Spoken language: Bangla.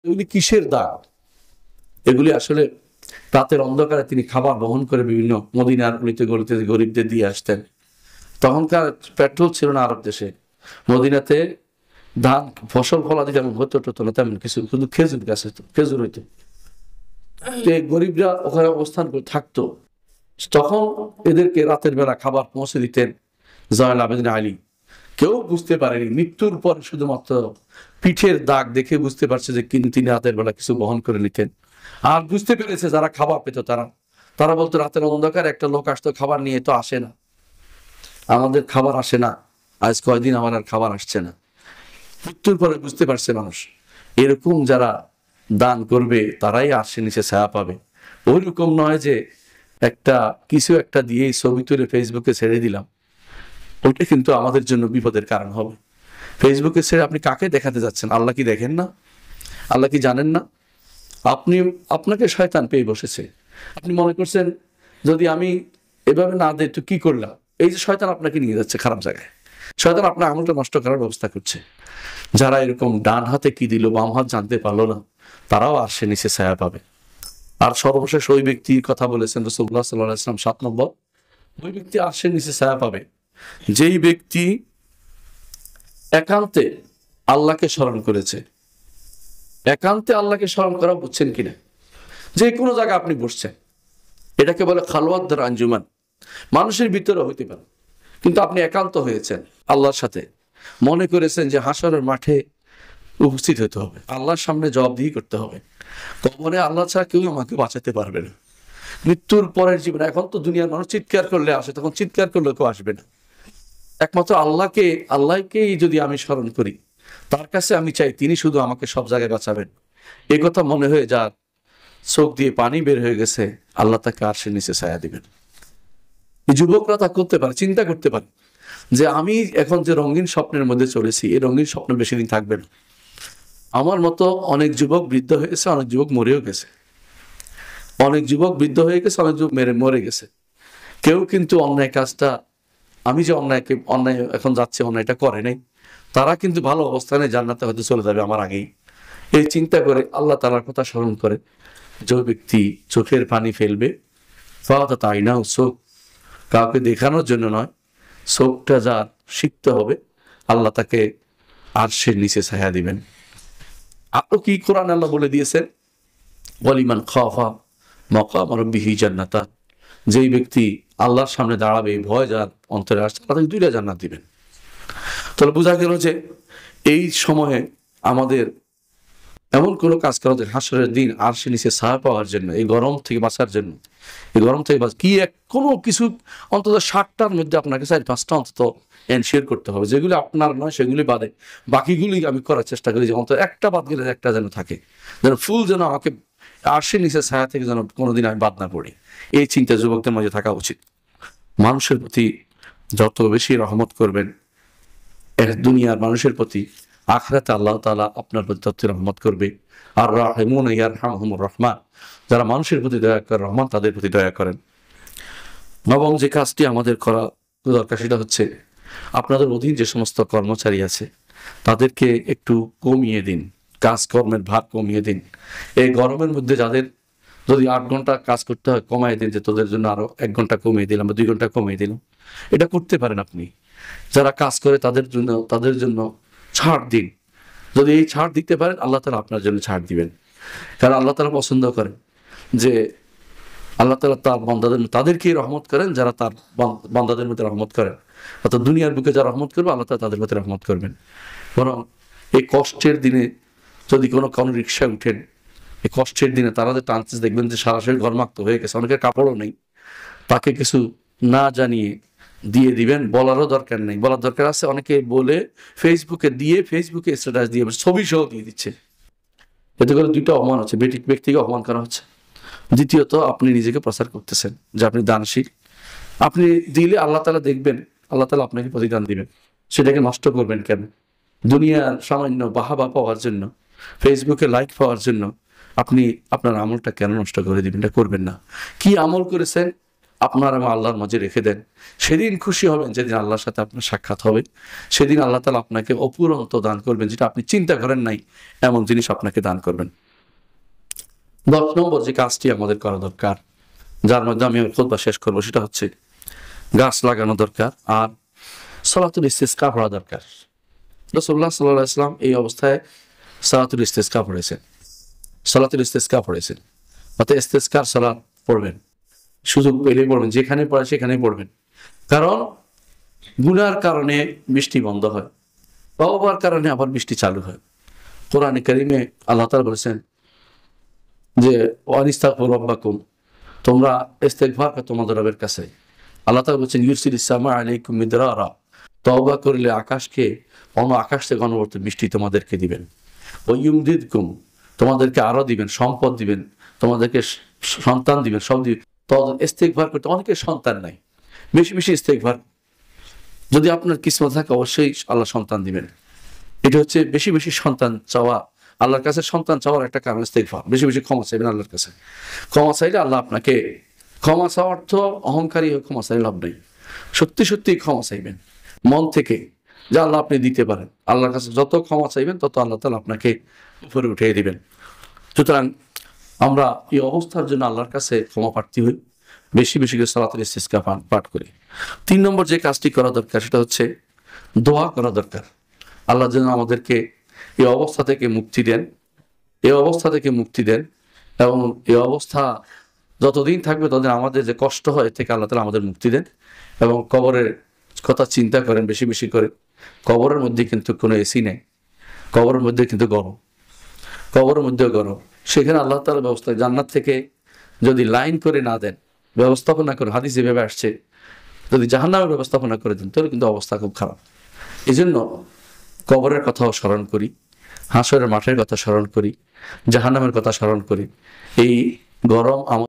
এগুলি কিসের দাগ? এগুলি আসলে রাতের অন্ধকারে তিনি খাবার বহন করে বিভিন্ন মদিনার গলিতে গলিতে গরিবদের দিয়ে আসতেন। তখনকার পেট্রোল ছিল না আরব দেশে, মদিনাতে ধান ফসল ফলাদি যেমন হতো না তেমন কিছু, শুধু খেজুর গাছ হতো, খেজুর হইতো। গরিবরা ওখানে অবস্থান করে থাকতো। তখন এদেরকে রাতের বেলা খাবার পৌঁছে দিতেন জয়নুল আবেদিন আলী। কেউ বুঝতে পারেনি, মৃত্যুর পর শুধুমাত্র পিঠের দাগ দেখে বুঝতে পারছে যে তিনি রাতের বেলা কিছু বহন করে নিতেন। আর বুঝতে পেরেছে যারা খাবার পেত তারা বলতো রাতের অন্ধকার একটা লোক আসতো খাবার নিয়ে, তো আসে না, আমাদের খাবার আসে না, আজ কয়দিন আমার আর খাবার আসছে না। মৃত্যুর পরে বুঝতে পারছে মানুষ এরকম যারা দান করবে তারাই আরশের নিচে ছায়া পাবে। ওই রকম নয় যে কিছু একটা দিয়েই ছবি তুলে ফেসবুকে ছেড়ে দিলাম, ওইটা কিন্তু আমাদের জন্য বিপদের কারণ হবে। ফেসবুকে ছেড়ে আপনি কাকে দেখাতে যাচ্ছেন? আল্লাহ কি দেখেন না? আল্লাহ কি জানেন না? আপনাকে শয়তান পেয়ে বসেছে। আপনি মনে করছেন যদি আমি এভাবে না দিই তো কি করলাম? এই যে শয়তান আপনাকে নিয়ে যাচ্ছে খারাপ জায়গায়, শয়তান আপনার আমলটা নষ্ট করার ব্যবস্থা করছে। যারা এরকম ডান হাতে কি দিল বাম হাত জানতে পারলো না, তারাও আরশের নিচে ছায়া পাবে। আর সর্বশেষ ওই ব্যক্তির কথা বলেছেন রাসূলুল্লাহ সাল্লাল্লাহু আলাইহি ওয়াসাল্লাম 7 নম্বর, ওই ব্যক্তি আরশের নিচে ছায়া পাবে যেই ব্যক্তি একান্তে আল্লাহকে স্মরণ করেছে। একান্তে আল্লাহকে স্মরণ করা বুঝছেন কিনা? যে কোনো জায়গায় আপনি বসছেন, এটাকে বলে খালওয়াত দ্বারা আঞ্জুমান। মানুষের ভিতরে হইতে পারে, কিন্তু আপনি একান্ত হয়েছেন আল্লাহর সাথে, মনে করেছেন যে হাসরের মাঠে উপস্থিত হতে হবে, আল্লাহর সামনে জবাবদিহি করতে হবে, কবরে আল্লাহ ছাড়া কেউ আমাকে বাঁচাতে পারবে না। মৃত্যুর পরের জীবন, এখন তো দুনিয়ার মানুষ চিৎকার করলে আসে, তখন চিৎকার করলে কেউ আসবে না। একমাত্র আল্লাহকেই যদি আমি স্মরণ করি, তার কাছে আমি চাই তিনি শুধু আমাকে সব জায়গায় বাঁচাবেন, এই কথা মনে হয়ে যার চোখ দিয়ে পানি বের হয়ে গেছে, আল্লাহ তাকে আরশের নিচে ছায়া দিবেন। এই যুবকরা তা করতে পারে, চিন্তা করতে পারে যে আমি এখন যে রঙিন স্বপ্নের মধ্যে চলেছি, এই রঙিন স্বপ্ন বেশি দিন থাকবে না। আমার মতো অনেক যুবক বৃদ্ধ হয়ে গেছে, অনেক যুবক মরেও গেছে, অনেক যুবক বৃদ্ধ হয়ে গেছে, অনেক যুবক মরে গেছে। কেউ কিন্তু অন্যায় কাজটা, আমি যে অন্যায় এখন যাচ্ছে অন্যায়টা করে নাই, তারা কিন্তু ভালো অবস্থানে জান্নাতে হয়তো চলে যাবে আমার আগেই। এই চিন্তা করে আল্লাহ তাআলার কথা স্মরণ করে যে ব্যক্তি চোখের পানি ফেলবে, তাই না চোখ কাউকে দেখানোর জন্য নয়, চোখটা যার শিখতে হবে, আল্লাহ তাকে আরশের নিচে ছায়া দিবেন। আরো কি কোরআন আল্লাহ বলে দিয়েছেন, ওয়ালিমান খাফা মাকাম রাব্বিহি জান্নাতা, যেই ব্যক্তি আল্লাহর সামনে দাঁড়াবে, ভয় যার অন্তরে আসছে, তাদেরকে 2টা জান্নাত দিবেন। তাহলে বোঝা গেল যে এই সময়ে আমাদের এমন কোনো কাজ করা যে হাসরের দিন আরশের নিচে ছায়া পাওয়ার জন্য, এই গরম থেকে বাঁচার জন্য, এই গরম থেকে কোনো কিছু অন্তত 60টার মধ্যে আপনাকে 4-5টা অন্তত এনশিওর করতে হবে, যেগুলি আপনার নয় সেগুলি বাদে বাকিগুলি আমি করার চেষ্টা করি যে অন্তত একটা বাদ গেলে একটা যেন থাকে, যেন ফুল যেন আমাকে আরশের নিচে ছায়া থেকে যেন কোনোদিন আমি বাদ না পড়ি। এই চিন্তা যুবকদের মাঝে থাকা উচিত। মানুষের প্রতি যত বেশি রহমত করবেন দুনিয়ার মানুষের প্রতি, আখিরাতে আল্লাহ তাআলা আপনার প্রতি তত রহমত করবে। আর রাহিমুনা ইয়ারহামহুমুর রহমান, যারা মানুষের প্রতি দয়া করে রহমান তাদের প্রতি দয়া করেন। নবম যে কাজটি আমাদের করা দরকার সেটা হচ্ছে আপনাদের অধীন যে সমস্ত কর্মচারী আছে তাদেরকে একটু কমিয়ে দিন, কাজকর্মের ভার কমিয়ে দিন। এই গরমের মধ্যে যাদের যদি 8 ঘন্টা কাজ করতে হয়, কমাই দিন, যে তোদের জন্য আরো 1 ঘন্টা কমিয়ে দিলাম বা 2 ঘন্টা কমিয়ে দিলাম, এটা করতে পারেন আপনি। যারা কাজ করে তাদের জন্য ছাড় দিন। যদি এই ছাড় দিতে পারেন, আল্লাহ তাআলা আপনার জন্য ছাড় দিবেন। কারণ আল্লাহ তাআলা পছন্দ করেন যে আল্লাহ তাআলা তার বান্দাদের তাদেরকেই রহমত করেন যারা তার বান্দাদের মধ্যে রহমত করেন। অর্থাৎ দুনিয়ার বুকে যারা রহমত করবে, আল্লাহ তাআলা তাদের মধ্যে রহমত করবেন। বরং এই কষ্টের দিনে যদি কোনো রিক্সায় উঠেন, এই কষ্টের দিনে তারা যে টানছে, দেখবেন যে সরাসরি ঘরমাক্ত হয়ে গেছে, অনেকের কাপড়ও নেই, তাকে কিছু না জানিয়ে দিয়ে দিবেন, বলারও দরকার নেই। বলার দরকার আছে অনেকে বলে ফেসবুকে স্ট্যাটাস দিয়ে ছবি সহ দিয়ে দিচ্ছে। এতে করে 2টা অপমান হচ্ছে, ব্যক্তিকে অপমান করা হচ্ছে, দ্বিতীয়ত আপনি নিজেকে প্রচার করতেছেন যে আপনি দানশীল। আপনি দিলে আল্লাহ তাআলা দেখবেন, আল্লাহ তাআলা আপনাকে প্রতিদান দিবেন। সেটাকে নষ্ট করবেন কেন? দুনিয়ার সামান্য বাহাবা পাওয়ার জন্য, ফেসবুকে লাইক পাওয়ার জন্য আপনি আপনার আমলটা কেন নষ্ট করে দিবেন? এটা করবেন না। কি আমল করেছেন আপনার এবং আল্লাহর মাঝে রেখে দেন। সেদিন খুশি হবেন যেদিন আল্লাহর সাথে আপনার সাক্ষাৎ হবে। সেদিন আল্লাহ তাআলা আপনাকে অপুরন্ত দান করবেন, যেটা আপনি চিন্তা করেন নাই এমন জিনিস আপনাকে দান করবেন। 10 নম্বর যে কাজটি আমাদের করা দরকার, যার মধ্যে আমি খুতবা শেষ করবো, সেটা হচ্ছে গাছ লাগানো দরকার আর সালাতুল ইস্তিসকা পড়া দরকার। রাসূলুল্লাহ সাল্লাল্লাহু আলাইহি ওয়াসাল্লাম এই অবস্থায় সালাতুল ইস্তিসকা পড়েছেন, সালাতুল ইস্তিসকা পড়েছেন। অর্থাৎ ইস্তিসকার সালাত পড়বেন, সুযোগ পেলেই পড়বেন, যেখানে পড়ে সেখানেই পড়বেন। কারণ গুনার কারণে বৃষ্টি বন্ধ হয়, তওবার কারণে আবার বৃষ্টি চালু হয়। কোরআনে কারিমে আল্লাহ তাআলা বলেছেন যে ওয়ানিস্তাগফিরু রাব্বাকুম, তোমরা ইস্তিগফার করো তোমাদের রবের কাছে। আল্লাহ তাআলা বলেছেন ইউরসিলিস সামা আলাইকুম মিদরারা, তওবা করলে আকাশকে আকাশ থেকে অনবরত বৃষ্টি তোমাদেরকে দিবেন। ওয়ুমদিদকুম, তোমাদেরকে আরো দিবেন, সম্পদ দিবেন, তোমাদেরকে সন্তান দিবেন, সব দিবেন। তো ইস্তিগফার করতে, অনেকের সন্তান নাই, বেশি বেশি ইস্তিগফার, যদি আপনার কিসমত থাকে অবশ্যই আল্লাহ সন্তান দিবেন। এটা হচ্ছে বেশি বেশি সন্তান চাওয়া, আল্লাহর কাছে সন্তান চাওয়ার একটা কারণ ইস্তিগফার। বেশি বেশি ক্ষমা চাইবেন আল্লাহর কাছে। ক্ষমা চাইলে আল্লাহ আপনাকে, ক্ষমা চাওয়ার অর্থ অহংকারী হয়ে ক্ষমা চাইলে লাভ নেই, সত্যি সত্যি ক্ষমা চাইবেন মন থেকে, যা আল্লাহ আপনি দিতে পারেন। আল্লাহর কাছে যত ক্ষমা চাইবেন তত আল্লাহ তাআলা আপনাকে উপরে উঠিয়ে দিবেন। সুতরাং আমরা এই অবস্থার জন্য আল্লাহর কাছে ক্ষমা প্রার্থী হই, বেশি বেশি করে সালাতুল ইস্তিসকা পাঠ করি। 3 নম্বর যে কাজটি করা দরকার সেটা হচ্ছে দোয়া করা দরকার। আল্লাহ যেন আমাদেরকে এই অবস্থা থেকে মুক্তি দেন, এই অবস্থা থেকে মুক্তি দেন, এবং এই অবস্থা যতদিন থাকবে ততদিন আমাদের যে কষ্ট হয় এর থেকে আল্লাহ তাআলা আমাদের মুক্তি দেন। এবং কবরের কথা চিন্তা করেন বেশি বেশি করে। কবরের মধ্যে কিন্তু কোনো এসি নেই, কবরের মধ্যে কিন্তু গরম, কবরের মধ্যেও গরম। সেখানে আল্লাহ তাআলা ব্যবস্থা, জান্নাত থেকে যদি লাইন করে না দেন, ব্যবস্থাপনা করে, হাদিসে ভেবে আসছে যদি জাহান্নামের ব্যবস্থাপনা করে দেন তাহলে কিন্তু অবস্থা খুব খারাপ। এই জন্য কবরের কথাও স্মরণ করি, হাসরের মাঠের কথা স্মরণ করি, জাহান্নামের কথা স্মরণ করি। এই গরম